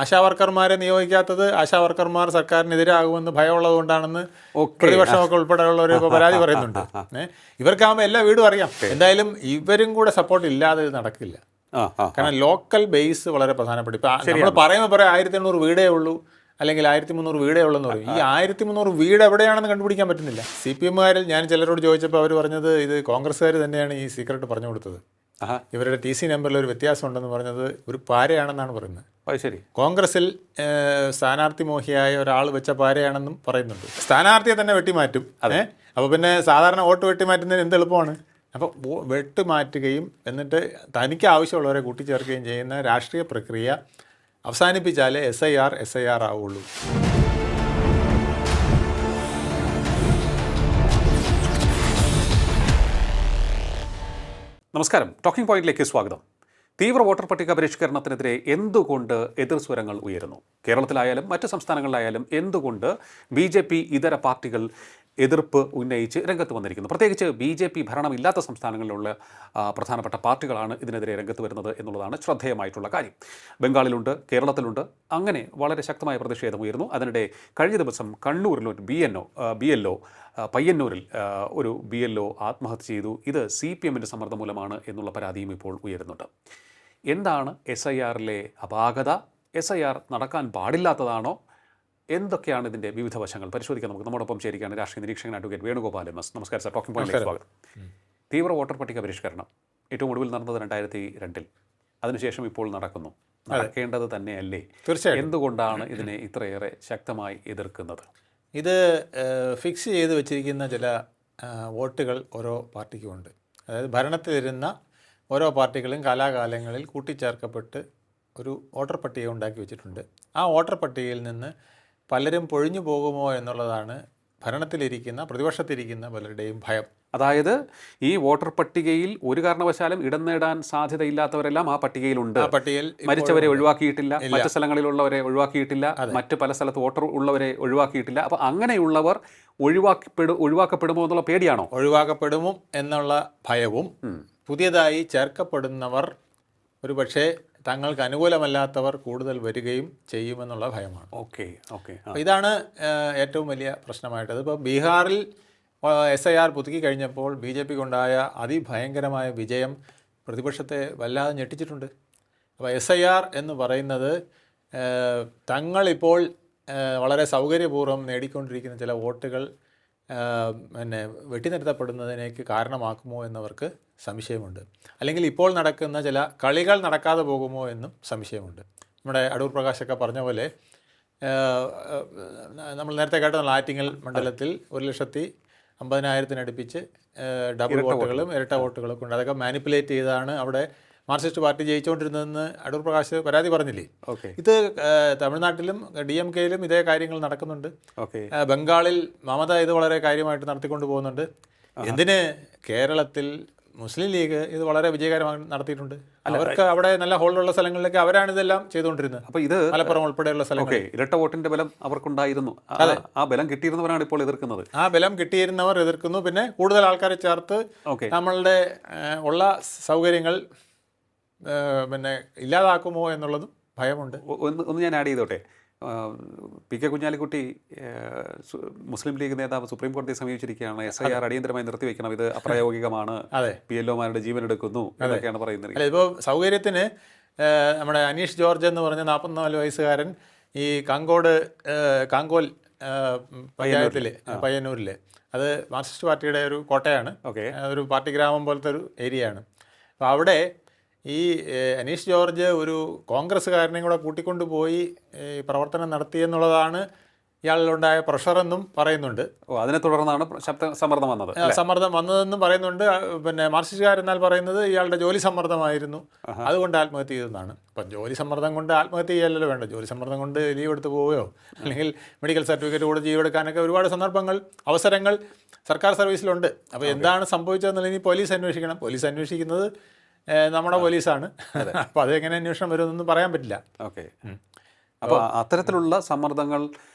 ആശാവർക്കർമാരെ നിയോഗിക്കാത്തത് ആശാവർക്കർമാർ സർക്കാരിനെതിരാകുമെന്ന് ഭയമുള്ളത് പ്രതിപക്ഷമൊക്കെ ഉൾപ്പെടെയുള്ളവർ ഇപ്പോൾ പരാതി പറയുന്നുണ്ട്. ഇവർക്കാകുമ്പോൾ എല്ലാ വീടും അറിയാം. എന്തായാലും ഇവരും കൂടെ സപ്പോർട്ട് ഇല്ലാതെ ഇത് നടക്കില്ല. കാരണം ലോക്കൽ ബേസ് വളരെ പ്രധാനപ്പെട്ട. ഇപ്പം നമ്മൾ പറയുമ്പോൾ പറയാം 1800 വീടേ ഉള്ളൂ, അല്ലെങ്കിൽ 1300 വീടേ ഉള്ളെന്ന് പറയും. ഈ 1300 വീട് എവിടെയാണെന്ന് കണ്ടുപിടിക്കാൻ പറ്റുന്നില്ല. CPM-കാരിൽ ഞാൻ ചിലരോട് ചോദിച്ചപ്പോൾ അവർ പറഞ്ഞത് ഇത് കോൺഗ്രസ്സുകാർ തന്നെയാണ് ഈ സീക്രട്ട് പറഞ്ഞു കൊടുത്തത്. ഇവരുടെ TC നമ്പറിൽ ഒരു വ്യത്യാസം ഉണ്ടെന്ന് പറഞ്ഞത് ഒരു പാരയാണെന്നാണ് പറയുന്നത്. ശരി, കോൺഗ്രസിൽ സ്ഥാനാർത്ഥി മോഹിയായ ഒരാൾ വെച്ച പാരയാണെന്നും പറയുന്നുണ്ട്. സ്ഥാനാർത്ഥിയെ തന്നെ വെട്ടിമാറ്റും. അപ്പോൾ പിന്നെ സാധാരണ വോട്ട് വെട്ടിമാറ്റുന്നതിന് എന്ത് എളുപ്പമാണ്. അപ്പോൾ വെട്ടുമാറ്റുകയും എന്നിട്ട് തനിക്ക് ആവശ്യമുള്ളവരെ കൂട്ടിച്ചേർക്കുകയും ചെയ്യുന്ന രാഷ്ട്രീയ പ്രക്രിയ അവസാനിപ്പിച്ചാലേ SIR ആവുള്ളൂ. നമസ്കാരം. ടോക്കിംഗ് പോയിന്റിലേക്ക് സ്വാഗതം. തീവ്ര വോട്ടർ പട്ടിക പരിഷ്കരണത്തിനെതിരെ എന്തുകൊണ്ട് എതിർസ്വരങ്ങൾ ഉയരുന്നു? കേരളത്തിലായാലും മറ്റ് സംസ്ഥാനങ്ങളിലായാലും എന്തുകൊണ്ട് BJP ഇതര പാർട്ടികൾ എതിർപ്പ് ഉന്നയിച്ച് രംഗത്ത് വന്നിരിക്കുന്നു? പ്രത്യേകിച്ച് BJP ഭരണമില്ലാത്ത സംസ്ഥാനങ്ങളിലുള്ള പ്രധാനപ്പെട്ട പാർട്ടികളാണ് ഇതിനെതിരെ രംഗത്ത് വരുന്നത് എന്നുള്ളതാണ് ശ്രദ്ധേയമായിട്ടുള്ള കാര്യം. ബംഗാളിലുണ്ട്, കേരളത്തിലുണ്ട്. അങ്ങനെ വളരെ ശക്തമായ പ്രതിഷേധം ഉയരുന്നു. അതിനിടെ കഴിഞ്ഞ ദിവസം കണ്ണൂരിൽ ഒരു BLO പയ്യന്നൂരിൽ ഒരു BLO ആത്മഹത്യ ചെയ്തു. ഇത് CPM-ൻ്റെ സമ്മർദ്ദം മൂലമാണ് എന്നുള്ള പരാതിയും ഇപ്പോൾ ഉയരുന്നുണ്ട്. എന്താണ് SIR-ലെ അപാകത? SIR നടക്കാൻ പാടില്ലാത്തതാണോ? എന്തൊക്കെയാണ് ഇതിൻ്റെ വിവിധ വശങ്ങൾ പരിശോധിക്കാൻ നമുക്ക് നമ്മോടൊപ്പം ചേരുകയാണ് രാഷ്ട്രീയ നിരീക്ഷകൻ അഡ്വക്കേറ്റ് വേണുഗോപാൽ MS. നമസ്കാരം സാർ. ടോക്കിംഗ് പോയിന്റിലേക്ക് സ്വാഗതം. തീവ്ര വോട്ടർ പട്ടിക പരിഷ്കരണം ഏറ്റവും ഒടുവിൽ നടന്നത് 2002-ൽ. അതിനുശേഷം ഇപ്പോൾ നടക്കേണ്ടത് തന്നെയല്ലേ? തീർച്ചയായും. എന്തുകൊണ്ടാണ് ഇതിനെ ഇത്രയേറെ ശക്തമായി എതിർക്കുന്നത്? ഇത് ഫിക്സ് ചെയ്ത് വെച്ചിരിക്കുന്ന ചില വോട്ടുകൾ ഓരോ പാർട്ടിക്കുമുണ്ട്. അതായത് ഭരണത്തിലിരുന്ന ഓരോ പാർട്ടികളും കാലാകാലങ്ങളിൽ കൂട്ടിച്ചേർക്കപ്പെട്ട് ഒരു വോട്ടർ പട്ടിക ഉണ്ടാക്കി വെച്ചിട്ടുണ്ട്. ആ വോട്ടർ പട്ടികയിൽ നിന്ന് പലരും പൊഴിഞ്ഞു പോകുമോ എന്നുള്ളതാണ് ഭരണത്തിലിരിക്കുന്ന പ്രതിപക്ഷത്തിരിക്കുന്ന പലരുടെയും ഭയം. അതായത് ഈ വോട്ടർ പട്ടികയിൽ ഒരു കാരണവശാലും ഇടം നേടാൻ സാധ്യതയില്ലാത്തവരെല്ലാം ആ പട്ടികയിലുണ്ട്. ആ പട്ടികയിൽ മരിച്ചവരെ ഒഴിവാക്കിയിട്ടില്ല, മറ്റു സ്ഥലങ്ങളിലുള്ളവരെ ഒഴിവാക്കിയിട്ടില്ല, മറ്റ് പല സ്ഥലത്ത് വോട്ടർ ഉള്ളവരെ ഒഴിവാക്കിയിട്ടില്ല. അപ്പോൾ അങ്ങനെയുള്ളവർ ഒഴിവാക്കപ്പെടുമോ എന്നുള്ള പേടിയാണോ? ഒഴിവാക്കപ്പെടുമോ എന്നുള്ള ഭയവും പുതിയതായി ചേർക്കപ്പെടുന്നവർ ഒരു പക്ഷേ തങ്ങൾക്ക് അനുകൂലമല്ലാത്തവർ കൂടുതൽ വരികയും ചെയ്യുമെന്നുള്ള ഭയമാണ്. ഓക്കെ. ഇതാണ് ഏറ്റവും വലിയ പ്രശ്നമായിട്ടത്. ഇപ്പോൾ ബീഹാറിൽ SIR പുതുക്കി കഴിഞ്ഞപ്പോൾ BJPക്കുണ്ടായ അതിഭയങ്കരമായ വിജയം പ്രതിപക്ഷത്തെ വല്ലാതെ ഞെട്ടിച്ചിട്ടുണ്ട്. അപ്പോൾ SIR എന്ന് പറയുന്നത് തങ്ങളിപ്പോൾ വളരെ സൗകര്യപൂർവ്വം നേടിക്കൊണ്ടിരിക്കുന്ന ചില വോട്ടുകൾ വെട്ടിനിർത്തപ്പെടുന്നതിനേക്ക് കാരണമാക്കുമോ എന്നവർക്ക് സംശയമുണ്ട്. അല്ലെങ്കിൽ ഇപ്പോൾ നടക്കുന്ന ചില കളികൾ നടക്കാതെ പോകുമോ എന്നും സംശയമുണ്ട്. നമ്മുടെ അടൂർ പ്രകാശൊക്കെ പറഞ്ഞ പോലെ നമ്മൾ നേരത്തെ കേട്ട ആറ്റിങ്ങൽ മണ്ഡലത്തിൽ 1,50,000 അടുപ്പിച്ച് ഡബിൾ വോട്ടുകളും ഇരട്ട വോട്ടുകളൊക്കെ ഉണ്ട്. അതൊക്കെ മാനിപ്പുലേറ്റ് ചെയ്താണ് അവിടെ മാർക്സിസ്റ്റ് പാർട്ടി ജയിച്ചുകൊണ്ടിരുന്നതെന്ന് അടൂർ പ്രകാശ് പരാതി പറഞ്ഞില്ലേ? ഇത് തമിഴ്നാട്ടിലും DMK-യിലും ഇതേ കാര്യങ്ങൾ നടക്കുന്നുണ്ട്. ബംഗാളിൽ മമത ഇത് വളരെ കാര്യമായിട്ട് നടത്തിക്കൊണ്ട് പോകുന്നുണ്ട്. എന്തിന് കേരളത്തിൽ മുസ്ലിം ലീഗ് ഇത് വളരെ വിജയകരമായി നടത്തിയിട്ടുണ്ട്. അവർക്ക് അവിടെ നല്ല ഹോളുള്ള സ്ഥലങ്ങളിലേക്ക് അവരാണ് ഇതെല്ലാം ചെയ്തുകൊണ്ടിരുന്നത്. അപ്പോൾ ഇത് മലപ്പുറം ഉൾപ്പെടെയുള്ള സ്ഥലങ്ങൾ ഇരട്ട വോട്ടിന്റെ ബലം അവർക്കുണ്ടായിരുന്നു. ആ ബലം കിട്ടിയിരുന്നവരാണ് ഇപ്പോൾ എതിർക്കുന്നത്. ആ ബലം കിട്ടിയിരുന്നവർ എതിർക്കുന്നു. പിന്നെ കൂടുതൽ ആൾക്കാരെ ചേർത്ത് നമ്മളുടെ ഉള്ള സൗകര്യങ്ങൾ ഇല്ലാതാക്കുമോ എന്നുള്ളതും ഭയമുണ്ട്. ഒന്ന് ഞാൻ ആഡ് ചെയ്തോട്ടെ. PK കുഞ്ഞാലിക്കുട്ടി മുസ്ലിം ലീഗ് നേതാവ് സുപ്രീം കോടതിയെ സമീപിച്ചിരിക്കുകയാണ്. SIR അടിയന്തരമായി നിർത്തിവെക്കണം, ഇത് അപ്രായോഗികമാണ്, PLO-മാരുടെ ജീവനെടുക്കുന്നു എന്നൊക്കെയാണ് പറയുന്നത്. ഇപ്പോൾ സൗകര്യത്തിന് നമ്മുടെ അനീഷ് ജോർജ് എന്ന് പറഞ്ഞ 44 വയസ്സുകാരൻ ഈ കാങ്കോൽ പഞ്ചായത്തിൽ പയ്യന്നൂരിൽ, അത് മാർക്സിസ്റ്റ് പാർട്ടിയുടെ ഒരു കോട്ടയാണ്, ഒരു പാർട്ടി ഗ്രാമം പോലത്തെ ഒരു ഏരിയയാണ്. അപ്പോൾ അവിടെ ഈ അനീഷ് ജോർജ് ഒരു കോൺഗ്രസ്സുകാരനെയും കൂടെ കൂട്ടിക്കൊണ്ടുപോയി പ്രവർത്തനം നടത്തിയെന്നുള്ളതാണ് ഇയാളിലുണ്ടായ പ്രഷറെന്നും പറയുന്നുണ്ട്. അതിനെ തുടർന്നാണ് സമ്മർദ്ദം വന്നതെന്നും പറയുന്നുണ്ട്. പിന്നെ മാർക്സിസ്റ്റുകാരെന്നാൽ പറയുന്നത് ഇയാളുടെ ജോലി സമ്മർദ്ദമായിരുന്നു, അതുകൊണ്ട് ആത്മഹത്യ ചെയ്തെന്നാണ്. അപ്പം ജോലി സമ്മർദ്ദം കൊണ്ട് ആത്മഹത്യ ചെയ്യലല്ലോ വേണ്ട. ജോലി സമ്മർദ്ദം കൊണ്ട് ലീവ് എടുത്ത് പോവുകയോ അല്ലെങ്കിൽ മെഡിക്കൽ സർട്ടിഫിക്കറ്റ് കൂടെ ലീവ് എടുക്കാനൊക്കെ ഒരുപാട് അവസരങ്ങൾ സർക്കാർ സർവീസിലുണ്ട്. അപ്പോൾ എന്താണ് സംഭവിച്ചതെന്നുള്ളത് പോലീസ് അന്വേഷിക്കണം. പോലീസ് അന്വേഷിക്കുന്നത് നമ്മുടെ പോലീസാണ്. അപ്പോൾ അതെങ്ങനെ അന്വേഷണം വരുമെന്നൊന്നും പറയാൻ പറ്റില്ല. അപ്പോൾ അത്തരത്തിലുള്ള സമ്മർദ്ദങ്ങൾ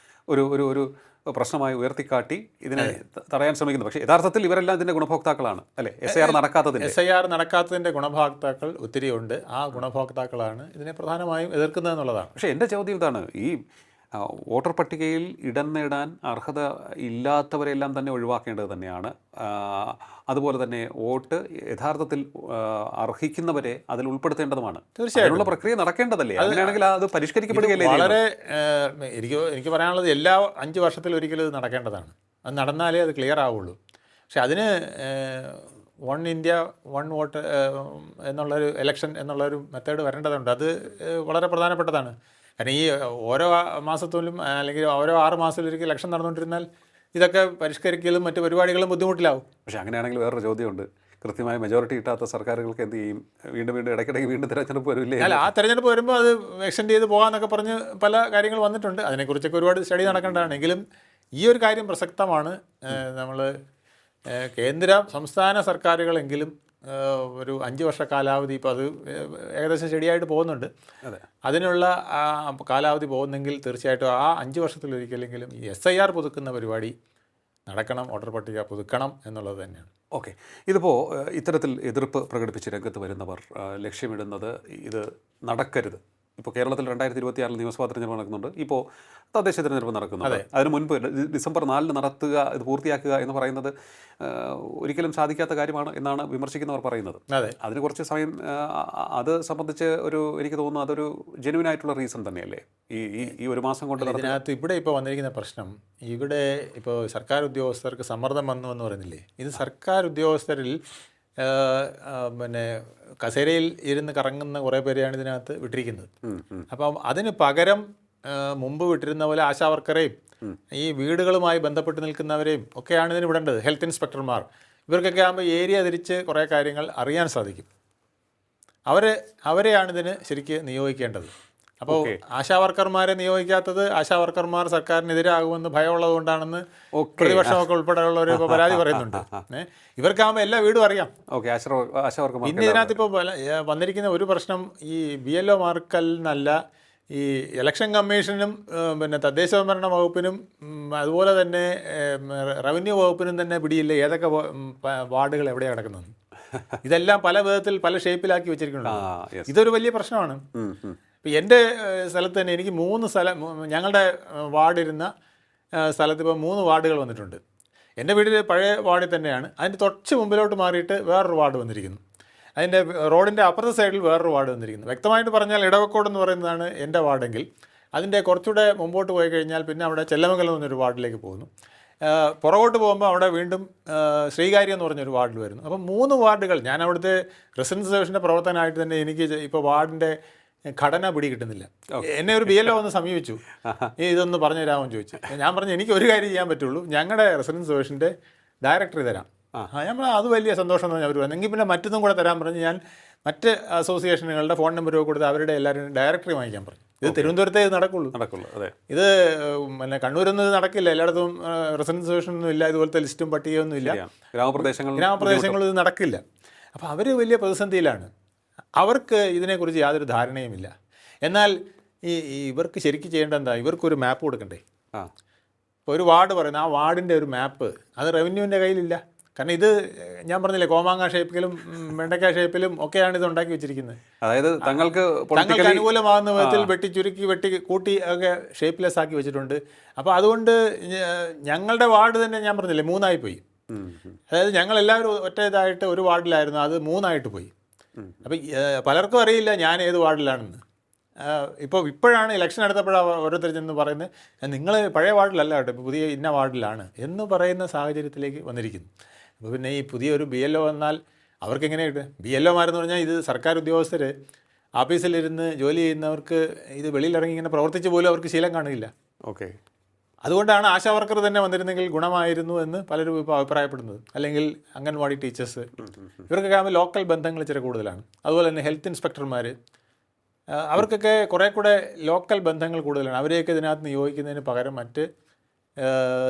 ഒരു ഒരു ഒരു പ്രശ്നമായി ഉയർത്തിക്കാട്ടി ഇതിനെ തടയാൻ ശ്രമിക്കുന്നു. പക്ഷേ യഥാർത്ഥത്തിൽ ഇവരെല്ലാം ഇതിൻ്റെ ഗുണഭോക്താക്കളാണ് അല്ലേ? SIR നടക്കാത്തതിൻ്റെ SIR നടക്കാത്തതിൻ്റെ ഗുണഭോക്താക്കൾ ഒത്തിരിയുണ്ട്. ആ ഗുണഭോക്താക്കളാണ് ഇതിനെ പ്രധാനമായും എതിർക്കുന്നത് എന്നുള്ളതാണ്. പക്ഷേ എൻ്റെ ചോദ്യം ഇതാണ്, ഈ വോട്ടർ പട്ടികയിൽ ഇടം നേടാൻ അർഹത ഇല്ലാത്തവരെല്ലാം തന്നെ ഒഴിവാക്കേണ്ടത് തന്നെയാണ്. അതുപോലെ തന്നെ വോട്ട് യഥാർത്ഥത്തിൽ അർഹിക്കുന്നവരെ അതിൽ ഉൾപ്പെടുത്തേണ്ടതുമാണ്. തീർച്ചയായും അതിനുള്ള പ്രക്രിയ നടക്കേണ്ടതല്ലേ? അങ്ങനെയാണെങ്കിൽ അത് പരിഷ്കരിക്കപ്പെടുകയല്ലേ? വളരെ എനിക്ക് പറയാനുള്ളത് എല്ലാ 5 വർഷത്തിലൊരിക്കലും ഇത് നടക്കേണ്ടതാണ്. അത് നടന്നാലേ അത് ക്ലിയർ ആവുള്ളൂ. പക്ഷെ അതിന് വൺ ഇന്ത്യ വൺ വോട്ട് എന്നുള്ളൊരു ഇലക്ഷൻ എന്നുള്ളൊരു മെത്തേഡ് വരേണ്ടതുണ്ട്. അത് വളരെ പ്രധാനപ്പെട്ടതാണ്. കാരണം ഈ ഓരോ മാസത്തിലും അല്ലെങ്കിൽ ഓരോ 6 മാസത്തിലൊരിക്കൽ ഇലക്ഷൻ നടന്നുകൊണ്ടിരുന്നാൽ ഇതൊക്കെ പരിഷ്കരിക്കലും മറ്റു പരിപാടികളും ബുദ്ധിമുട്ടിലാവും. പക്ഷേ അങ്ങനെയാണെങ്കിൽ വേറൊരു ചോദ്യമുണ്ട്, കൃത്യമായ മെജോറിറ്റി കിട്ടാത്ത സർക്കാരുകൾക്ക് എന്ത് ചെയ്യും? വീണ്ടും ഇടയ്ക്കിടയ്ക്ക് വീണ്ടും തിരഞ്ഞെടുപ്പ് വരില്ലേ? അല്ല, ആ തെരഞ്ഞെടുപ്പ് വരുമ്പോൾ അത് എക്സ്റ്റെൻഡ് ചെയ്ത് പോകാമെന്നൊക്കെ പറഞ്ഞ് പല കാര്യങ്ങൾ വന്നിട്ടുണ്ട്. അതിനെക്കുറിച്ചൊക്കെ ഒരുപാട് സ്റ്റഡി നടക്കേണ്ടതാണ്. എങ്കിലും ഈ ഒരു കാര്യം പ്രസക്തമാണ്. നമ്മൾ കേന്ദ്ര സംസ്ഥാന സർക്കാരുകളെങ്കിലും ഒരു 5 വർഷ കാലാവധി ഇപ്പോൾ അത് ഏകദേശം ശരിയായിട്ട് പോകുന്നുണ്ട്. അതിനുള്ള കാലാവധി പോകുന്നെങ്കിൽ തീർച്ചയായിട്ടും ആ 5 വർഷത്തിലൊരിക്കലെങ്കിലും ഈ SIR പുതുക്കുന്ന പരിപാടി നടക്കണം, വോട്ടർ പട്ടിക പുതുക്കണം എന്നുള്ളത് തന്നെയാണ്. ഓക്കെ, ഇതിപ്പോൾ ഇത്തരത്തിൽ എതിർപ്പ് പ്രകടിപ്പിച്ച് രംഗത്ത് വരുന്നവർ ലക്ഷ്യമിടുന്നത് ഇത് നടക്കരുത്. ഇപ്പോൾ കേരളത്തിൽ 2026 നിയമസഭാ തെരഞ്ഞെടുപ്പ് നടക്കുന്നുണ്ട്, ഇപ്പോൾ തദ്ദേശ തെരഞ്ഞെടുപ്പ് നടക്കുന്നുണ്ട്. അതിന് മുൻപ് ഡിസംബർ 4 നടത്തുക, ഇത് പൂർത്തിയാക്കുക എന്ന് പറയുന്നത് ഒരിക്കലും സാധിക്കാത്ത കാര്യമാണ് എന്നാണ് വിമർശിക്കുന്നവർ പറയുന്നത്. അതിന് കുറച്ച് സമയം അത് സംബന്ധിച്ച് എനിക്ക് തോന്നുന്നു അതൊരു ജെന്യുവൻ ആയിട്ടുള്ള റീസൺ തന്നെയല്ലേ ഈ ഒരു മാസം കൊണ്ട്? ഇതിനകത്ത് ഇവിടെ ഇപ്പോൾ വന്നിരിക്കുന്ന പ്രശ്നം, ഇവിടെ ഇപ്പോൾ സർക്കാർ ഉദ്യോഗസ്ഥർക്ക് സമ്മർദ്ദം വന്നു എന്ന് പറയുന്നില്ലേ, ഇത് സർക്കാർ ഉദ്യോഗസ്ഥരിൽ പിന്നെ കസേരയിൽ ഇരുന്ന് കറങ്ങുന്ന കുറേ പേരെയാണ് ഇതിനകത്ത് വിട്ടിരിക്കുന്നത്. അപ്പം അതിന് പകരം മുമ്പ് വിട്ടിരുന്ന പോലെ ആശാവർക്കറേയും ഈ വീടുകളുമായി ബന്ധപ്പെട്ട് നിൽക്കുന്നവരെയും ഒക്കെയാണ് ഇതിന് വിടേണ്ടത്. ഹെൽത്ത് ഇൻസ്പെക്ടർമാർ, ഇവർക്കൊക്കെ ആകുമ്പോൾ ഏരിയ തിരിച്ച് കുറേ കാര്യങ്ങൾ അറിയാൻ സാധിക്കും. അവരെയാണ് ഇതിന് ശരിക്ക് നിയോഗിക്കേണ്ടത്. അപ്പോൾ ആശാവർക്കർമാരെ നിയോഗിക്കാത്തത് ആശാവർക്കർമാർ സർക്കാരിനെതിരാകുമെന്ന് ഭയമുള്ളത് കൊണ്ടാണെന്ന് പ്രതിപക്ഷമൊക്കെ ഉൾപ്പെടെയുള്ളവർ ഇപ്പോൾ പരാതി പറയുന്നുണ്ട്. ഇവർക്കാകുമ്പോൾ എല്ലാ വീടും അറിയാം. പിന്നെ ഇതിനകത്ത് ഇപ്പോൾ വന്നിരിക്കുന്ന ഒരു പ്രശ്നം, ഈ BLOമാർക്കല്ല, ഈ ഇലക്ഷൻ കമ്മീഷനും പിന്നെ തദ്ദേശ ഭരണ വകുപ്പിനും അതുപോലെ തന്നെ റവന്യൂ വകുപ്പിനും തന്നെ പിടിയില്ല ഏതൊക്കെ വാർഡുകൾ എവിടെയാണ് കിടക്കുന്നത്. ഇതെല്ലാം പല വിധത്തിൽ പല ഷേപ്പിലാക്കി വെച്ചിരിക്കുന്നുണ്ട്. ഇതൊരു വലിയ പ്രശ്നമാണ്. ഇപ്പം എൻ്റെ സ്ഥലത്ത് തന്നെ എനിക്ക് 3 ഞങ്ങളുടെ വാർഡിരുന്ന സ്ഥലത്ത് ഇപ്പോൾ 3 വാർഡുകൾ വന്നിട്ടുണ്ട്. എൻ്റെ വീട്ടിൽ പഴയ വാർഡിൽ തന്നെയാണ്. അതിൻ്റെ തൊട്ട് മുമ്പിലോട്ട് മാറിയിട്ട് വേറൊരു വാർഡ് വന്നിരിക്കുന്നു. അതിൻ്റെ റോഡിൻ്റെ അപ്പുറത്തെ സൈഡിൽ വേറൊരു വാർഡ് വന്നിരിക്കുന്നു. വ്യക്തമായിട്ട് പറഞ്ഞാൽ ഇടവക്കോട് എന്ന് പറയുന്നതാണ് എൻ്റെ വാർഡെങ്കിൽ അതിൻ്റെ കുറച്ചുകൂടെ മുമ്പോട്ട് പോയി കഴിഞ്ഞാൽ പിന്നെ അവിടെ ചെല്ലമംഗലം എന്നൊരു വാർഡിലേക്ക് പോകുന്നു. പുറകോട്ട് പോകുമ്പോൾ അവിടെ വീണ്ടും ശ്രീകാര്യം എന്ന് പറഞ്ഞൊരു വാർഡിൽ വരുന്നു. അപ്പം 3 വാർഡുകൾ. ഞാൻ അവിടുത്തെ റെസിഡൻസ് അസോസിയേഷൻ്റെ പ്രവർത്തനമായിട്ട് തന്നെ എനിക്ക് ഇപ്പോൾ വാർഡിൻ്റെ ഘടന പിടി കിട്ടുന്നില്ല. എന്നെ ഒരു BLO വന്ന് സമീപിച്ചു, ഇതൊന്ന് പറഞ്ഞു തരാമെന്ന് ചോദിച്ചു. ഞാൻ പറഞ്ഞു എനിക്ക് ഒരു കാര്യം ചെയ്യാൻ പറ്റുള്ളൂ, ഞങ്ങളുടെ റെസിഡൻസ് അസോസിയേഷൻ്റെ ഡയറക്ടറി തരാം. നമ്മൾ അത് വലിയ സന്തോഷം എന്ന് പറഞ്ഞാൽ അവർ പറഞ്ഞു. എങ്കിൽ പിന്നെ മറ്റൊന്നും കൂടെ തരാൻ പറഞ്ഞ് ഞാൻ മറ്റ് അസോസിയേഷനുകളുടെ ഫോൺ നമ്പരൊക്കെ കൊടുത്ത് അവരുടെ എല്ലാവരും ഡയറക്ടറി വാങ്ങിക്കാൻ പറഞ്ഞു. ഇത് തിരുവനന്തപുരത്തേ ഇത് നടക്കുള്ളൂ. അതെ, ഇത് പിന്നെ കണ്ണൂരൊന്നും ഇത് നടക്കില്ല. എല്ലായിടത്തും റെസിഡൻസ് അസോസിയേഷനൊന്നും ഇല്ല, ഇതുപോലത്തെ ലിസ്റ്റും പട്ടികയൊന്നും ഇല്ല. ഗ്രാമപ്രദേശങ്ങളിൽ ഇത് നടക്കില്ല. അപ്പോൾ അവർ വലിയ പ്രതിസന്ധിയിലാണ്. അവർക്ക് ഇതിനെക്കുറിച്ച് യാതൊരു ധാരണയുമില്ല. എന്നാൽ ഇവർക്ക് ശരിക്കും ചെയ്യേണ്ടത് എന്താ, ഇവർക്കൊരു മാപ്പ് കൊടുക്കണ്ടേ? ഇപ്പോൾ ഒരു വാർഡ് പറയുന്നത്, ആ വാർഡിൻ്റെ ഒരു മാപ്പ് അത് റവന്യൂവിൻ്റെ കയ്യിലില്ല. കാരണം ഇത് ഞാൻ പറഞ്ഞില്ലേ, കോമാങ്ങ ഷേപ്പിലും വെണ്ടയ്ക്ക ഷേപ്പിലും ഒക്കെയാണ് ഇത് ഉണ്ടാക്കി വെച്ചിരിക്കുന്നത്. അതായത് തങ്ങൾക്ക് അനുകൂലമാകുന്ന വിധത്തിൽ വെട്ടി കൂട്ടി ഒക്കെ ഷേപ്പ്ലെസ് ആക്കി വെച്ചിട്ടുണ്ട്. അപ്പോൾ അതുകൊണ്ട് ഞങ്ങളുടെ വാർഡ് തന്നെ ഞാൻ പറഞ്ഞില്ലേ 3 ആയി പോയി. അതായത് ഞങ്ങളെല്ലാവരും ഒറ്റ ഇതായിട്ട് ഒരു വാർഡിലായിരുന്നു, അത് 3 ആയിട്ട് പോയി. അപ്പം പലർക്കും അറിയില്ല ഞാൻ ഏത് വാർഡിലാണെന്ന്. ഇപ്പോഴാണ് ഇലക്ഷൻ എടുത്തപ്പോഴാണ് ഓരോരുത്തർ ചെന്ന് പറയുന്നത്, നിങ്ങൾ പഴയ വാർഡിലല്ല കേട്ടോ, ഇപ്പോൾ പുതിയ ഇന്ന വാർഡിലാണ് എന്ന് പറയുന്ന സാഹചര്യത്തിലേക്ക് വന്നിരിക്കുന്നു. അപ്പോൾ പിന്നെ ഈ പുതിയൊരു BLO വന്നാൽ അവർക്ക് എങ്ങനെയായിട്ട്, BLOമാരെന്ന് പറഞ്ഞാൽ ഇത് സർക്കാർ ഉദ്യോഗസ്ഥർ ഓഫീസിലിരുന്ന് ജോലി ചെയ്യുന്നവർക്ക് ഇത് വെളിയിലിറങ്ങി ഇങ്ങനെ പ്രവർത്തിച്ച് പോലും അവർക്ക് ശീലം കാണില്ല. അതുകൊണ്ടാണ് ആശാ വർക്കർ തന്നെ വന്നിരുന്നെങ്കിൽ ഗുണമായിരുന്നു എന്ന് പലരും ഇപ്പോൾ അഭിപ്രായപ്പെടുന്നത്. അല്ലെങ്കിൽ അംഗൻവാടി ടീച്ചേഴ്സ്, ഇവർക്കൊക്കെ ആകുമ്പോൾ ലോക്കൽ ബന്ധങ്ങൾ ഇച്ചിരി കൂടുതലാണ്. അതുപോലെ തന്നെ ഹെൽത്ത് ഇൻസ്പെക്ടർമാർ, അവർക്കൊക്കെ കുറേ കൂടെ ലോക്കൽ ബന്ധങ്ങൾ കൂടുതലാണ്. അവരെയൊക്കെ ഇതിനകത്ത് നിയോഗിക്കുന്നതിന് പകരം മറ്റ്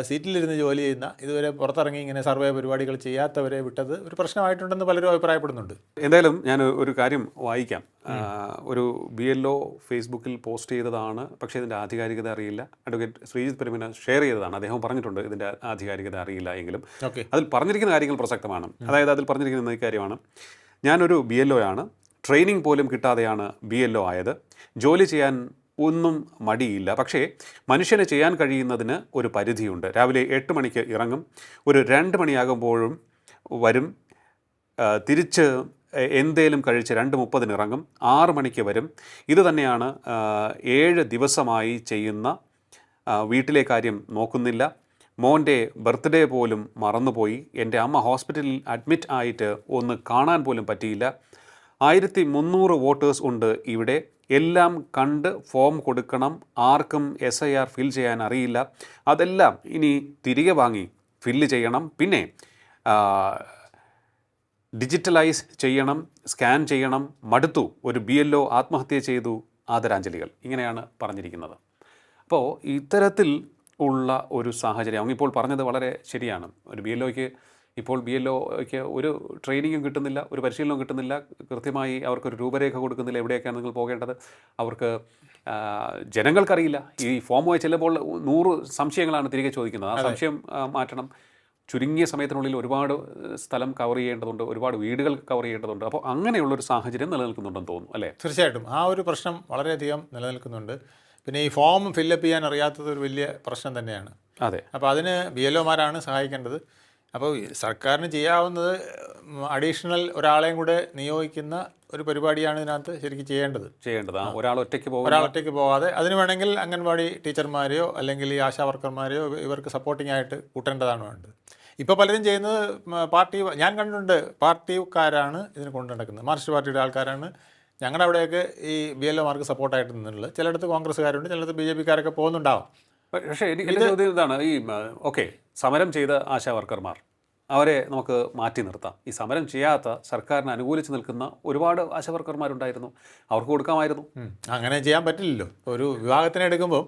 സീറ്റിലിരുന്ന് ജോലി ചെയ്യുന്ന, ഇതുവരെ പുറത്തിറങ്ങി ഇങ്ങനെ സർവേ പരിപാടികൾ ചെയ്യാത്തവരെ വിട്ടത് ഒരു പ്രശ്നമായിട്ടുണ്ടെന്ന് പലരും അഭിപ്രായപ്പെടുന്നുണ്ട്. എന്തായാലും ഞാൻ ഒരു കാര്യം വായിക്കാം. ഒരു BLO ഫേസ്ബുക്കിൽ പോസ്റ്റ് ചെയ്തതാണ്, പക്ഷേ ഇതിൻ്റെ ആധികാരികത അറിയില്ല. അഡ്വക്കേറ്റ് ശ്രീജിത്ത് പെരുമിന ഷെയർ ചെയ്തതാണ്. അദ്ദേഹം പറഞ്ഞിട്ടുണ്ട് ഇതിൻ്റെ ആധികാരികത അറിയില്ല എങ്കിലും ഓക്കെ, അതിൽ പറഞ്ഞിരിക്കുന്ന കാര്യങ്ങൾ പ്രസക്തമാണ്. അതായത് അതിൽ പറഞ്ഞിരിക്കുന്ന ഈ കാര്യമാണ്: ഞാനൊരു BLO ആണ്, ട്രെയിനിങ് പോലും കിട്ടാതെയാണ് BLO ആയത്. ജോലി ചെയ്യാൻ ഒന്നും മടിയില്ല, പക്ഷേ മനുഷ്യന് ചെയ്യാൻ കഴിയുന്നതിന് ഒരു പരിധിയുണ്ട്. രാവിലെ 8 മണിക്ക് ഇറങ്ങും, ഒരു 2 മണിയാകുമ്പോഴും വരും, തിരിച്ച് എന്തേലും കഴിച്ച് 2:30 ഇറങ്ങും, 6 മണിക്ക് വരും. ഇത് തന്നെയാണ് 7 ദിവസമായി ചെയ്യുന്ന. വീട്ടിലെ കാര്യം നോക്കുന്നില്ല. മോൻ്റെ ബർത്ത്ഡേ പോലും മറന്നുപോയി. എൻ്റെ അമ്മ ഹോസ്പിറ്റലിൽ അഡ്മിറ്റ് ആയിട്ട് ഒന്ന് കാണാൻ പോലും പറ്റിയില്ല. 1300 വോട്ടേഴ്സ് ഉണ്ട് ഇവിടെ. എല്ലാം കണ്ട് ഫോം കൊടുക്കണം. ആർക്കും SIR ഫിൽ ചെയ്യാൻ അറിയില്ല. അതെല്ലാം ഇനി തിരികെ വാങ്ങി ഫില്ല് ചെയ്യണം. പിന്നെ ഡിജിറ്റലൈസ് ചെയ്യണം, സ്കാൻ ചെയ്യണം. മടുത്തു. ഒരു BLO ആത്മഹത്യ ചെയ്തു. ആദരാഞ്ജലികൾ. ഇങ്ങനെയാണ് പറഞ്ഞിരിക്കുന്നത്. അപ്പോൾ ഇത്തരത്തിൽ ഉള്ള ഒരു സാഹചര്യം അങ്ങിപ്പോൾ പറഞ്ഞത് വളരെ ശരിയാണ്. ഒരു BLOയ്ക്ക് ഇപ്പോൾ BLOയ്ക്ക് ഒരു ട്രെയിനിങ്ങും കിട്ടുന്നില്ല, ഒരു പരിശീലനവും കിട്ടുന്നില്ല. കൃത്യമായി അവർക്കൊരു രൂപരേഖ കൊടുക്കുന്നില്ല, എവിടെയൊക്കെയാണ് നിങ്ങൾ പോകേണ്ടത്. അവർക്ക് ജനങ്ങൾക്കറിയില്ല. ഈ ഫോമുമായി ചെല്ലുമ്പോൾ 100 സംശയങ്ങളാണ് തിരികെ ചോദിക്കുന്നത്. ആ സംശയം മാറ്റണം. ചുരുങ്ങിയ സമയത്തിനുള്ളിൽ ഒരുപാട് സ്ഥലം കവർ ചെയ്യേണ്ടതുണ്ട്, ഒരുപാട് വീടുകൾ കവർ ചെയ്യേണ്ടതുണ്ട്. അപ്പോൾ അങ്ങനെയുള്ളൊരു സാഹചര്യം നിലനിൽക്കുന്നുണ്ടെന്ന് തോന്നുന്നു, അല്ലേ? തീർച്ചയായിട്ടും ആ ഒരു പ്രശ്നം വളരെയധികം നിലനിൽക്കുന്നുണ്ട്. പിന്നെ ഈ ഫോം ഫില്ലപ്പ് ചെയ്യാൻ അറിയാത്തത് ഒരു വലിയ പ്രശ്നം തന്നെയാണ്. അതെ. അപ്പോൾ അതിന് BLOമാരാണ് സഹായിക്കേണ്ടത്. അപ്പോൾ സർക്കാരിന് ചെയ്യാവുന്നത് അഡീഷണൽ ഒരാളെയും കൂടെ നിയോഗിക്കുന്ന ഒരു പരിപാടിയാണ് ഇതിനകത്ത് ശരിക്കും ചെയ്യേണ്ടത്. ഒരാൾ ഒറ്റയ്ക്ക് പോകാതെ അതിന് വേണമെങ്കിൽ അംഗൻവാടി ടീച്ചർമാരെയോ അല്ലെങ്കിൽ ഈ ആശാ വർക്കർമാരെയോ ഇവർക്ക് സപ്പോർട്ടിംഗ് ആയിട്ട് കൂട്ടേണ്ടതാണ് വേണ്ടത്. ഇപ്പോൾ പലരും ചെയ്യുന്നത് ഞാൻ കണ്ടിട്ടുണ്ട്, പാർട്ടിക്കാരാണ് ഇതിന് കൊണ്ടു നടക്കുന്നത്. മാർക്സിസ്റ്റ് പാർട്ടിയുടെ ആൾക്കാരാണ് ഞങ്ങളുടെ അവിടെയൊക്കെ ഈ BLOമാർക്ക് സപ്പോർട്ടായിട്ട് നിന്നുള്ളത്. ചിലയിടത്ത് കോൺഗ്രസ്സുകാരുണ്ട്, ചിലയിടത്ത് BJPക്കാരൊക്കെ പോകുന്നുണ്ടാവും. പക്ഷേ എൻ്റെ ചോദ്യം ഇതാണ്. ഓക്കെ, സമരം ചെയ്ത ആശാ വർക്കർമാർ, അവരെ നമുക്ക് മാറ്റി നിർത്താം. ഈ സമരം ചെയ്യാത്ത സർക്കാരിനെ അനുകൂലിച്ച് നിൽക്കുന്ന ഒരുപാട് ആശാ വർക്കർമാരുണ്ടായിരുന്നു, അവർക്ക് കൊടുക്കാമായിരുന്നു. അങ്ങനെ ചെയ്യാൻ പറ്റില്ലല്ലോ. ഒരു വിഭാഗത്തിനെ എടുക്കുമ്പോൾ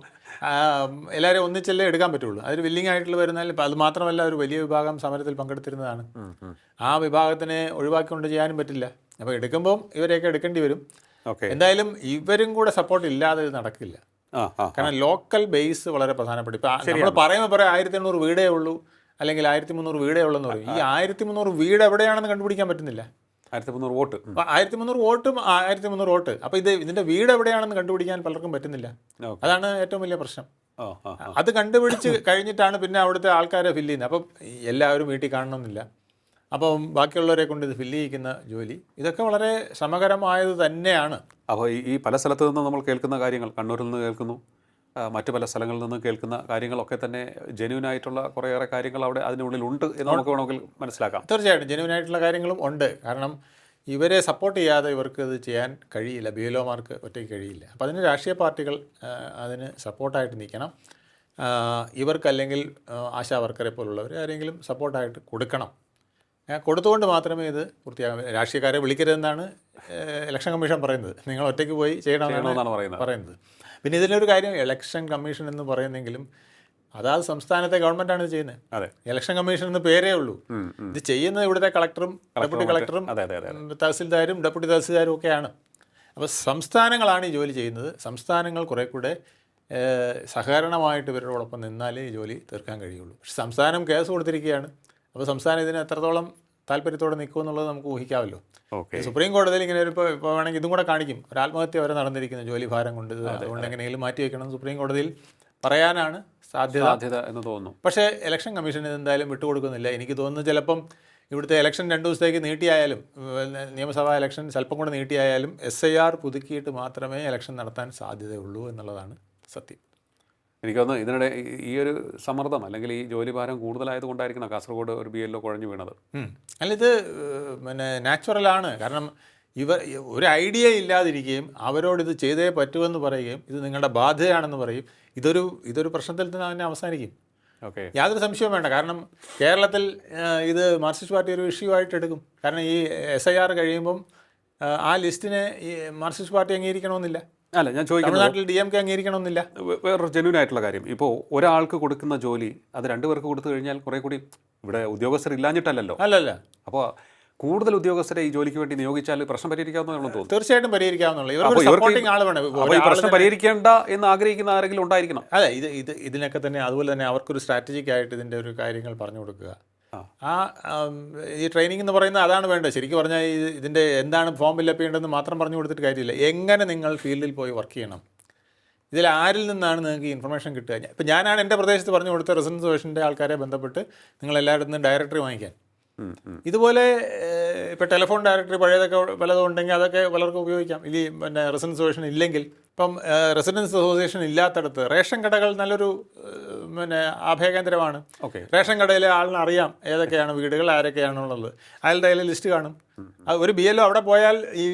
എല്ലാവരും ഒന്നിച്ചല്ലേ എടുക്കാൻ പറ്റുള്ളൂ. അതൊരു വില്ലിംഗ് ആയിട്ടുള്ള വരുന്നാൽ അത് മാത്രമല്ല, ഒരു വലിയ വിഭാഗം സമരത്തിൽ പങ്കെടുത്തിരുന്നതാണ്. ആ വിഭാഗത്തിനെ ഒഴിവാക്കിക്കൊണ്ട് ചെയ്യാനും പറ്റില്ല. അപ്പോൾ എടുക്കുമ്പോൾ ഇവരെയൊക്കെ എടുക്കേണ്ടി വരും. എന്തായാലും ഇവരും കൂടെ സപ്പോർട്ട് ഇല്ലാതെ ഇത് നടക്കില്ല. കാരണം ലോക്കൽ ബേസ് വളരെ പ്രധാനപ്പെട്ട. ഇപ്പം നമ്മൾ പറയുമ്പോൾ 1800 വീടേ ഉള്ളൂ അല്ലെങ്കിൽ 1300 വീടേ ഉള്ളൂ എന്ന് പറയും. ഈ 1300 വീട് എവിടെയാണെന്ന് കണ്ടുപിടിക്കാൻ പറ്റുന്നില്ല. 1300 വോട്ട് 1300 വോട്ടും 1300 വോട്ട്. അപ്പോൾ ഇതിൻ്റെ വീട് എവിടെയാണെന്ന് കണ്ടുപിടിക്കാൻ പലർക്കും പറ്റുന്നില്ല. അതാണ് ഏറ്റവും വലിയ പ്രശ്നം. അത് കണ്ടുപിടിച്ച് കഴിഞ്ഞിട്ടാണ് പിന്നെ അവിടുത്തെ ആൾക്കാരെ ഫില്ല് ചെയ്യുന്നത്. അപ്പം എല്ലാവരും വീട്ടിൽ കാണണമെന്നില്ല. അപ്പം ബാക്കിയുള്ളവരെ കൊണ്ട് ഇത് ഫില്ല് ചെയ്യിക്കുന്ന ജോലി, ഇതൊക്കെ വളരെ ശ്രമകരമായത് തന്നെയാണ്. അപ്പോൾ ഈ പല സ്ഥലത്തു നിന്ന് നമ്മൾ കേൾക്കുന്ന കാര്യങ്ങൾ, കണ്ണൂരിൽ നിന്ന് കേൾക്കുന്നു, മറ്റു പല സ്ഥലങ്ങളിൽ നിന്ന് കേൾക്കുന്ന കാര്യങ്ങളൊക്കെ തന്നെ ജെന്യൂനായിട്ടുള്ള കുറേയേറെ കാര്യങ്ങൾ അവിടെ അതിനുള്ളിലുണ്ട് എന്ന് നമുക്ക് വേണമെങ്കിൽ മനസ്സിലാക്കാം. തീർച്ചയായിട്ടും ജെന്യൂനായിട്ടുള്ള കാര്യങ്ങളും ഉണ്ട്. കാരണം ഇവരെ സപ്പോർട്ട് ചെയ്യാതെ ഇവർക്ക് ഇത് ചെയ്യാൻ കഴിയില്ല. BLOമാർക്ക് ഒറ്റയ്ക്ക് കഴിയില്ല. അപ്പോൾ അതിന് രാഷ്ട്രീയ പാർട്ടികൾ അതിന് സപ്പോർട്ടായിട്ട് നിൽക്കണം. ഇവർക്കല്ലെങ്കിൽ ആശാ വർക്കറെ പോലുള്ളവർ ആരെങ്കിലും സപ്പോർട്ടായിട്ട് കൊടുക്കണം. കൊടുത്തുകൊണ്ട് മാത്രമേ ഇത് പൂർത്തിയാകാൻ. രാഷ്ട്രീയക്കാരെ വിളിക്കരുതെന്നാണ് ഇലക്ഷൻ കമ്മീഷൻ പറയുന്നത്. നിങ്ങൾ ഒറ്റയ്ക്ക് പോയി ചെയ്യണമെന്നാണ് പറയുന്നത്. പിന്നെ ഇതിനൊരു കാര്യം, ഇലക്ഷൻ കമ്മീഷൻ എന്ന് പറയുന്നെങ്കിലും അതാത് സംസ്ഥാനത്തെ ഗവൺമെൻറ്റാണ് ഇത് ചെയ്യുന്നത്. ഇലക്ഷൻ കമ്മീഷൻ എന്ന് പേരേ ഉള്ളൂ. ഇത് ചെയ്യുന്നത് ഇവിടുത്തെ കളക്ടറും ഡെപ്യൂട്ടി കളക്ടറും തഹസിൽദാരും ഡെപ്യൂട്ടി തഹസിൽദാരും ഒക്കെയാണ്. അപ്പോൾ സംസ്ഥാനങ്ങളാണ് ഈ ജോലി ചെയ്യുന്നത്. സംസ്ഥാനങ്ങൾ കുറേ കൂടെ സഹകരണമായിട്ട് ഇവരോടൊപ്പം നിന്നാലേ ഈ ജോലി തീർക്കാൻ കഴിയുള്ളൂ. പക്ഷെ സംസ്ഥാനം കേസ് കൊടുത്തിരിക്കുകയാണ്. അപ്പോൾ സംസ്ഥാനം ഇതിന് എത്രത്തോളം താല്പര്യത്തോടെ നിൽക്കുമെന്നുള്ളത് നമുക്ക് ഊഹിക്കാമല്ലോ. സുപ്രീം കോടതിയിൽ ഇങ്ങനെ ഇപ്പോൾ വേണമെങ്കിൽ ഇതും കൂടെ കാണിക്കും. ഒരു ആത്മഹത്യ വരെ നടന്നിരിക്കുന്നു ജോലി ഭാരം കൊണ്ട്. അതുകൊണ്ട് എങ്ങനെയെങ്കിലും മാറ്റി വയ്ക്കണം സുപ്രീം കോടതിയിൽ പറയാനാണ് സാധ്യത എന്ന് തോന്നുന്നു. പക്ഷേ ഇലക്ഷൻ കമ്മീഷൻ ഇതെന്തായാലും വിട്ടുകൊടുക്കുന്നില്ല. എനിക്ക് തോന്നുന്നു ചിലപ്പം ഇവിടുത്തെ ഇലക്ഷൻ 2 ദിവസത്തേക്ക് നീട്ടിയായാലും, നിയമസഭാ ഇലക്ഷൻ ചിലപ്പം കൂടെ നീട്ടിയായാലും SIR പുതുക്കിയിട്ട് മാത്രമേ ഇലക്ഷൻ നടത്താൻ സാധ്യതയുള്ളൂ എന്നുള്ളതാണ് സത്യം. എനിക്ക് തോന്നുന്നു ഇതിനിടെ ഈ ഒരു സമ്മർദ്ദം അല്ലെങ്കിൽ ഈ ജോലി ഭാരം കൂടുതലായതുകൊണ്ടായിരിക്കണം കാസർഗോഡ് ഒരു BLO കുഴഞ്ഞു വീണത്. അല്ല, ഇത് പിന്നെ നാച്ചുറലാണ്. കാരണം ഒരു ഐഡിയ ഇല്ലാതിരിക്കുകയും അവരോട് ഇത് ചെയ്തേ പറ്റുമെന്ന് പറയുകയും ഇത് നിങ്ങളുടെ ബാധ്യതയാണെന്ന് പറയും. ഇതൊരു പ്രശ്നത്തിൽ തന്നെ അവസാനിക്കും. യാതൊരു സംശയവും വേണ്ട. കാരണം കേരളത്തിൽ ഇത് മാർക്സിസ്റ്റ് പാർട്ടി ഒരു ഇഷ്യൂ ആയിട്ട് എടുക്കും. കാരണം ഈ SIR കഴിയുമ്പം ആ ലിസ്റ്റിനെ ഈ മാർക്സിസ്റ്റ് പാർട്ടി അംഗീകരിക്കണമെന്നില്ല. അല്ല ഞാൻ ചോദിക്കുന്നത് തമിഴ്നാട്ടിൽ DMK അംഗീകരിക്കണമെന്നില്ല. വേറൊരു ജെന്യൂൻ ആയിട്ടുള്ള കാര്യം, ഇപ്പോൾ ഒരാൾക്ക് കൊടുക്കുന്ന ജോലി അത് 2 പേർക്ക് കൊടുത്തു കഴിഞ്ഞാൽ കുറേ കൂടി ഇവിടെ ഉദ്യോഗസ്ഥർ ഇല്ലാഞ്ഞിട്ടല്ലല്ലോ. അല്ലല്ല, അപ്പോൾ കൂടുതൽ ഉദ്യോഗസ്ഥരെ ഈ ജോലിക്ക് വേണ്ടി നിയോഗിച്ചാൽ പ്രശ്നം പരിഹരിക്കാവുന്നതാണെന്ന് തോന്നുന്നു. തീർച്ചയായിട്ടും പരിഹരിക്കാവുന്നുള്ളൂ. അപ്പോൾ ഇവർക്ക് സപ്പോർട്ടിങ് ആൾ വേണം. അപ്പോൾ ഈ പ്രശ്നം പരിഹരിക്കേണ്ട എന്ന് ആഗ്രഹിക്കുന്ന ആരെങ്കിലും ഉണ്ടായിരിക്കണം. അതെ, ഇതിനൊക്കെ തന്നെ അതുപോലെ തന്നെ അവർക്കൊരു സ്ട്രാറ്റജിക് ആയിട്ട് ഇതിൻ്റെ ഒരു കാര്യങ്ങൾ പറഞ്ഞു കൊടുക്കുക. ഈ ട്രെയിനിങ് എന്ന് പറയുന്നത് അതാണ് വേണ്ടത്. ശരിക്കും പറഞ്ഞാൽ ഇതിൻ്റെ എന്താണ് ഫോം ഫില്ലപ്പ് ചെയ്യേണ്ടതെന്ന് മാത്രം പറഞ്ഞു കൊടുത്തിട്ട് കാര്യമില്ല. എങ്ങനെ നിങ്ങൾ ഫീൽഡിൽ പോയി വർക്ക് ചെയ്യണം, ഇതിൽ ആരിൽ നിന്നാണ് നിങ്ങൾക്ക് ഇൻഫർമേഷൻ കിട്ടുക. ഇപ്പം ഞാനാണ് എൻ്റെ പ്രദേശത്ത് പറഞ്ഞു കൊടുത്ത റെസിഡൻസ് സൊല്യൂഷൻ്റെ ആൾക്കാരെ ബന്ധപ്പെട്ട് നിങ്ങൾ എല്ലായിടത്തു നിന്നും ഡയറക്ടറി വാങ്ങിക്കാൻ. ഇതുപോലെ ഇപ്പോൾ ടെലിഫോൺ ഡയറക്ടറി പഴയതൊക്കെ പലതും ഉണ്ടെങ്കിൽ അതൊക്കെ പലർക്കും ഉപയോഗിക്കാം. ഈ പിന്നെ റെസിഡൻസ് അസോസിയേഷൻ ഇല്ലെങ്കിൽ, ഇപ്പം റെസിഡൻസ് അസോസിയേഷൻ ഇല്ലാത്തടത്ത് റേഷൻ കടകൾ നല്ലൊരു പിന്നെ അഭയകേന്ദ്രമാണ്. റേഷൻ കടയിലെ ആളിന് അറിയാം ഏതൊക്കെയാണ് വീടുകൾ, ആരൊക്കെയാണുള്ളത്. അയാളുടെ കയ്യിൽ ലിസ്റ്റ് കാണും. ഒരു BLO അവിടെ പോയാൽ ഈ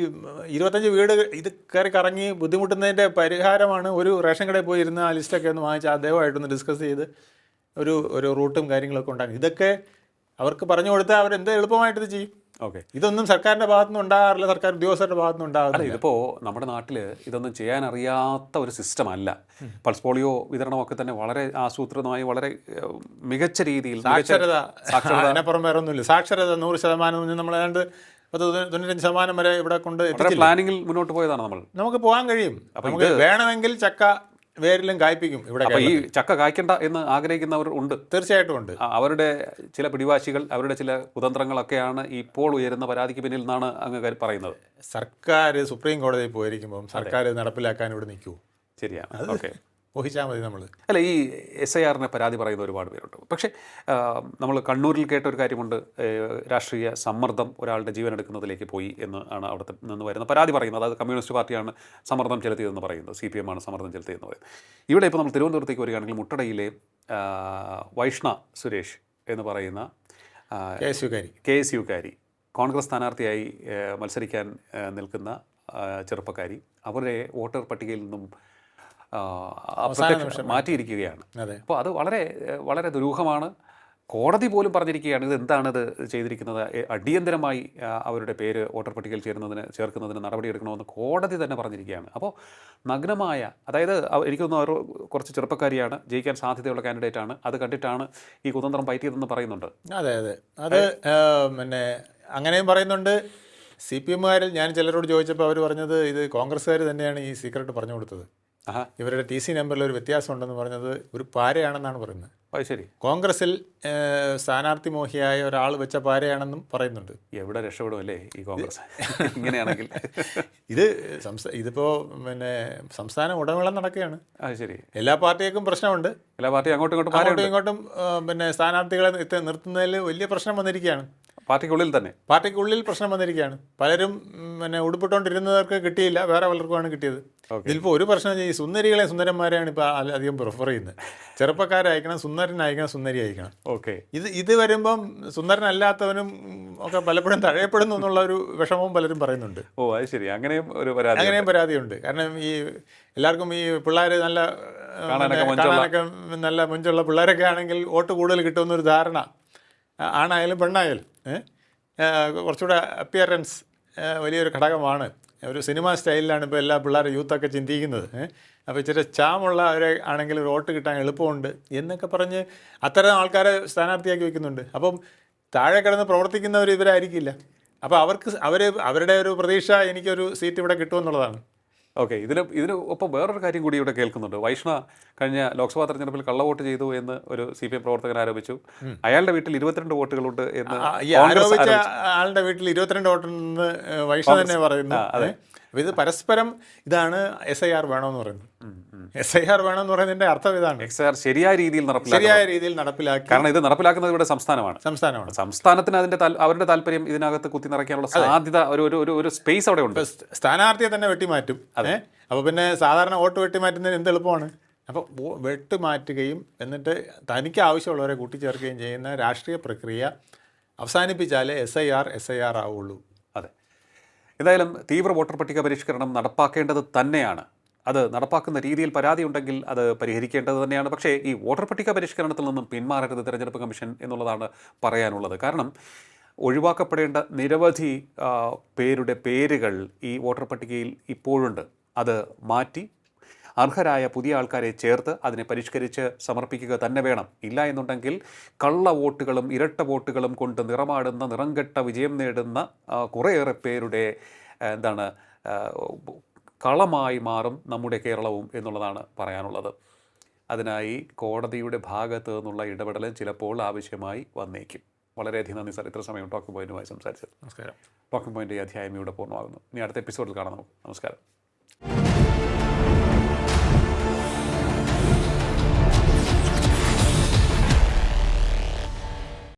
25 വീട് ഇത് കയറി കറങ്ങി ബുദ്ധിമുട്ടുന്നതിൻ്റെ പരിഹാരമാണ് ഒരു റേഷൻ കടയിൽ പോയി ഇരുന്ന് ആ ലിസ്റ്റൊക്കെ ഒന്ന് വാങ്ങിച്ച് അദ്ദേഹമായിട്ടൊന്ന് ഡിസ്കസ് ചെയ്ത് ഒരു റൂട്ടും കാര്യങ്ങളൊക്കെ ഉണ്ടാകും. ഇതൊക്കെ അവർക്ക് പറഞ്ഞു കൊടുത്താൽ അവരെന്ത് എളുപ്പമായിട്ട് ഇത് ചെയ്യും. ഇതൊന്നും സർക്കാരിൻ്റെ ഭാഗത്തുനിന്ന് ഉണ്ടാകാറില്ല, സർക്കാർ ഉദ്യോഗസ്ഥരുടെ ഭാഗത്തുനിന്ന് ഉണ്ടാകാറില്ല. ഇതിപ്പോൾ നമ്മുടെ നാട്ടിൽ ഇതൊന്നും ചെയ്യാൻ അറിയാത്ത ഒരു സിസ്റ്റം അല്ല. പൾസ് പോളിയോ വിതരണമൊക്കെ തന്നെ വളരെ ആസൂത്രിതമായി വളരെ മികച്ച രീതിയിൽ സാക്ഷരത അതിനപ്പുറം വേറെ ഒന്നുമില്ല. സാക്ഷരത 100% നമ്മൾ ഏതാണ്ട് 95% വരെ ഇവിടെ കൊണ്ട് പ്ലാനിങ്ങിൽ മുന്നോട്ട് പോയതാണ് നമ്മൾ. നമുക്ക് പോകാൻ കഴിയും. നമുക്ക് വേണമെങ്കിൽ ചക്ക വേരിലും കായ്പിക്കും. ഇവിടെ ഈ ചക്ക കായ്ക്കണ്ട എന്ന് ആഗ്രഹിക്കുന്നവർ ഉണ്ട്, തീർച്ചയായിട്ടും ഉണ്ട്. അവരുടെ ചില പിടിവാശികൾ, അവരുടെ ചില കുതന്ത്രങ്ങളൊക്കെയാണ് ഇപ്പോൾ ഉയരുന്ന പരാതിക്ക് പിന്നിൽ നിന്നാണ് അങ്ങ് പറയുന്നത്. സർക്കാർ സുപ്രീം കോടതിയിൽ പോയിരിക്കുമ്പം സർക്കാർ നടപ്പിലാക്കാൻ ഇവിടെ നിൽക്കൂ. ശരിയാണ്. ഓക്കെ, ഊഹിച്ചാൽ മതി നമ്മൾ. അല്ല, ഈ SIRനെ പരാതി പറയുന്ന ഒരുപാട് പേരുണ്ട്. പക്ഷേ നമ്മൾ കണ്ണൂരിൽ കേട്ട ഒരു കാര്യമുണ്ട്, രാഷ്ട്രീയ സമ്മർദ്ദം ഒരാളുടെ ജീവൻ എടുക്കുന്നതിലേക്ക് പോയി എന്ന് ആണ് അവിടെ നിന്ന് വരുന്ന പരാതി പറയുന്നത്. അത് കമ്മ്യൂണിസ്റ്റ് പാർട്ടിയാണ് സമ്മർദ്ദം ചെലുത്തിയതെന്ന് പറയുന്നത്, CPM ആണ് സമ്മർദ്ദം ചെലുത്തിയതെന്ന് പറയുന്നത്. ഇവിടെ ഇപ്പോൾ നമ്മൾ തിരുവനന്തപുരത്തേക്ക് വരികയാണെങ്കിൽ മുട്ടടയിലെ വൈഷ്ണ സുരേഷ് എന്ന് പറയുന്ന KSUകാരി, കോൺഗ്രസ് സ്ഥാനാർത്ഥിയായി മത്സരിക്കാൻ നിൽക്കുന്ന ചെറുപ്പക്കാരി, അവരുടെ വോട്ടർ പട്ടികയിൽ നിന്നും മാറ്റിയിരിക്കുകയാണ്. അപ്പോൾ അത് വളരെ വളരെ ദുരൂഹമാണ്. കോടതി പോലും പറഞ്ഞിരിക്കുകയാണ് ഇത് എന്താണിത് ചെയ്തിരിക്കുന്നത്, അടിയന്തരമായി അവരുടെ പേര് വോട്ടർ പട്ടികയിൽ ചേർക്കുന്നതിന് നടപടിയെടുക്കണമെന്ന് കോടതി തന്നെ പറഞ്ഞിരിക്കുകയാണ്. അപ്പോൾ നഗ്നമായ, അതായത് എനിക്ക് തോന്നുന്നു അവർ കുറച്ച് ചെറുപ്പക്കാരിയാണ്, ജയിക്കാൻ സാധ്യതയുള്ള കാൻഡിഡേറ്റാണ്, അത് കണ്ടിട്ടാണ് ഈ കുതന്ത്രം പയറ്റിയതെന്ന് പറയുന്നുണ്ട്. അതെ, അത് പിന്നെ അങ്ങനെയും പറയുന്നുണ്ട്. CPMകാരിൽ ഞാൻ ചിലരോട് ചോദിച്ചപ്പോൾ അവർ പറഞ്ഞത് ഇത് കോൺഗ്രസ്സുകാർ തന്നെയാണ് ഈ സീക്രട്ട് പറഞ്ഞു കൊടുത്തത്. ഇവരുടെ TC നമ്പറിൽ ഒരു വ്യത്യാസം ഉണ്ടെന്ന് പറഞ്ഞത് ഒരു പാരയാണെന്നാണ് പറയുന്നത്. ശരി, കോൺഗ്രസിൽ സ്ഥാനാർത്ഥി മോഹിയായ ഒരാൾ വെച്ച പാരയാണെന്നും പറയുന്നുണ്ട്. എവിടെ രക്ഷപ്പെടും അല്ലേ ഈ കോൺഗ്രസ് ഇങ്ങനെയാണെങ്കിൽ. ഇതിപ്പോൾ പിന്നെ സംസ്ഥാനം ഉടനീളം നടക്കുകയാണ്. ശരി, എല്ലാ പാർട്ടികൾക്കും പ്രശ്നമുണ്ട്. എല്ലാ പാർട്ടിയും അങ്ങോട്ടും ഇങ്ങോട്ടും പിന്നെ സ്ഥാനാർത്ഥികളെ നിർത്തുന്നതിൽ വലിയ പ്രശ്നം വന്നിരിക്കുകയാണ്. പാർട്ടിക്കുള്ളിൽ പ്രശ്നം വന്നിരിക്കുകയാണ്. പലരും പിന്നെ ഉടുപ്പിട്ടുകൊണ്ടിരുന്നവർക്ക് കിട്ടിയില്ല, വേറെ പലർക്കുമാണ് കിട്ടിയത്. ഇതിലിപ്പോൾ ഒരു പ്രശ്നം, ഈ സുന്ദരികളെ സുന്ദരന്മാരെയാണ് ഇപ്പോൾ അധികം പ്രിഫർ ചെയ്യുന്നത്. ചെറുപ്പക്കാരയക്കണം, സുന്ദരനായിരിക്കണം, സുന്ദരി അയക്കണം. ഇത് വരുമ്പം സുന്ദരനല്ലാത്തവനും ഒക്കെ പലപ്പോഴും തഴയപ്പെടുന്നു എന്നുള്ള ഒരു വിഷമവും പലരും പറയുന്നുണ്ട്. ശരി, അങ്ങനെയും പരാതിയുണ്ട്. കാരണം ഈ എല്ലാവർക്കും ഈ പിള്ളേർ കാണാനൊക്കെ നല്ല മുഞ്ചുള്ള പിള്ളേരൊക്കെ ആണെങ്കിൽ വോട്ട് കൂടുതൽ കിട്ടുമെന്നൊരു ധാരണ, ആണായാലും പെണ്ണായാലും കുറച്ചുകൂടെ അപ്പിയറൻസ് വലിയൊരു ഘടകമാണ്. ഒരു സിനിമ സ്റ്റൈലിലാണ് ഇപ്പോൾ എല്ലാ പിള്ളേരും യൂത്തൊക്കെ ചിന്തിക്കുന്നത്. അപ്പോൾ ഇച്ചിരി ചാമുള്ളവരെ ആണെങ്കിൽ ഒരു വോട്ട് കിട്ടാൻ എളുപ്പമുണ്ട് എന്നൊക്കെ പറഞ്ഞ് അത്തരം ആൾക്കാരെ സ്ഥാനാർത്ഥിയാക്കി വയ്ക്കുന്നുണ്ട്. അപ്പം താഴെ കിടന്ന് പ്രവർത്തിക്കുന്നവർ ഇവരായിരിക്കില്ല. അപ്പോൾ അവരുടെ ഒരു പ്രതീക്ഷ എനിക്കൊരു സീറ്റ് ഇവിടെ കിട്ടുമെന്നുള്ളതാണ്. ഇതിന് ഒപ്പം വേറൊരു കാര്യം കൂടി ഇവിടെ കേൾക്കുന്നുണ്ട്. വൈഷ്ണ കഴിഞ്ഞ ലോക്സഭാ തെരഞ്ഞെടുപ്പിൽ കള്ളവോട്ട് ചെയ്തു എന്ന് ഒരു CPM പ്രവർത്തകൻ ആരോപിച്ചു. അയാളുടെ വീട്ടിൽ 22 വോട്ടുകളുണ്ട് എന്ന് ആരോപിച്ച ആളുടെ വീട്ടിൽ 22 വോട്ടുണ്ടെന്ന് വൈഷ്ണ തന്നെ പറയുന്നു. അപ്പോൾ ഇത് പരസ്പരം ഇതാണ് SIR വേണമെന്ന് പറയുന്നത്. SIR വേണമെന്ന് പറയുന്നതിൻ്റെ അർത്ഥം ഇതാണ്, SIR ശരിയായ രീതിയിൽ നടപ്പിലാക്കി. കാരണം ഇത് നടപ്പിലാക്കുന്നത് ഇവിടെ സംസ്ഥാനമാണ്. സംസ്ഥാനത്തിന് അവരുടെ താല്പര്യം ഇതിനകത്ത് കുത്തി നിറയ്ക്കാനുള്ള സാധ്യത, ഒരു സ്പേസ് അവിടെ ഉണ്ട്. സ്ഥാനാർത്ഥിയെ തന്നെ വെട്ടിമാറ്റും. അപ്പോൾ പിന്നെ സാധാരണ വോട്ട് വെട്ടിമാറ്റുന്നതിന് എന്ത് എളുപ്പമാണ്. അപ്പോൾ വെട്ടിമാറ്റുകയും എന്നിട്ട് തനിക്ക് ആവശ്യമുള്ളവരെ കൂട്ടിച്ചേർക്കുകയും ചെയ്യുന്ന രാഷ്ട്രീയ പ്രക്രിയ അവസാനിപ്പിച്ചാലേ SIR ആവുള്ളൂ. എന്തായാലും തീവ്ര വോട്ടർ പട്ടിക പരിഷ്കരണം നടപ്പാക്കേണ്ടത് തന്നെയാണ്. അത് നടപ്പാക്കുന്ന രീതിയിൽ പരാതി ഉണ്ടെങ്കിൽ അത് പരിഹരിക്കേണ്ടത് തന്നെയാണ്. പക്ഷേ ഈ വോട്ടർ പട്ടിക പരിഷ്കരണത്തിൽ നിന്നും പിന്മാറരുത് തെരഞ്ഞെടുപ്പ് കമ്മീഷൻ എന്നുള്ളതാണ് പറയാനുള്ളത്. കാരണം ഒഴിവാക്കപ്പെടേണ്ട നിരവധി പേരുടെ പേരുകൾ ഈ വോട്ടർ പട്ടികയിൽ ഇപ്പോഴുണ്ട്. അത് മാറ്റി അർഹരായ പുതിയ ആൾക്കാരെ ചേർത്ത് അതിനെ പരിഷ്കരിച്ച് സമർപ്പിക്കുക തന്നെ വേണം. ഇല്ല എന്നുണ്ടെങ്കിൽ കള്ള വോട്ടുകളും ഇരട്ട വോട്ടുകളും കൊണ്ട് നിറമാടുന്ന നിറംകെട്ട വിജയം നേടുന്ന കുറേയേറെ പേരുടെ കളമായി മാറും നമ്മുടെ കേരളവും എന്നുള്ളതാണ് പറയാനുള്ളത്. അതിനായി കോടതിയുടെ ഭാഗത്തു നിന്നുള്ള ഇടപെടൽ ചിലപ്പോൾ ആവശ്യമായി വന്നേക്കും. വളരെയധികം നന്ദി സാർ, ഇത്ര സമയം ടോക്കിംഗ് പോയിന്റുമായി സംസാരിച്ചത്. നമസ്കാരം. ടോക്കിംഗ് പോയിന്റ് ഈ അധ്യായം ഇവിടെ പൂർണ്ണമാകുന്നു. ഇനി അടുത്ത എപ്പിസോഡിൽ കാണാം നമുക്ക്. നമസ്കാരം.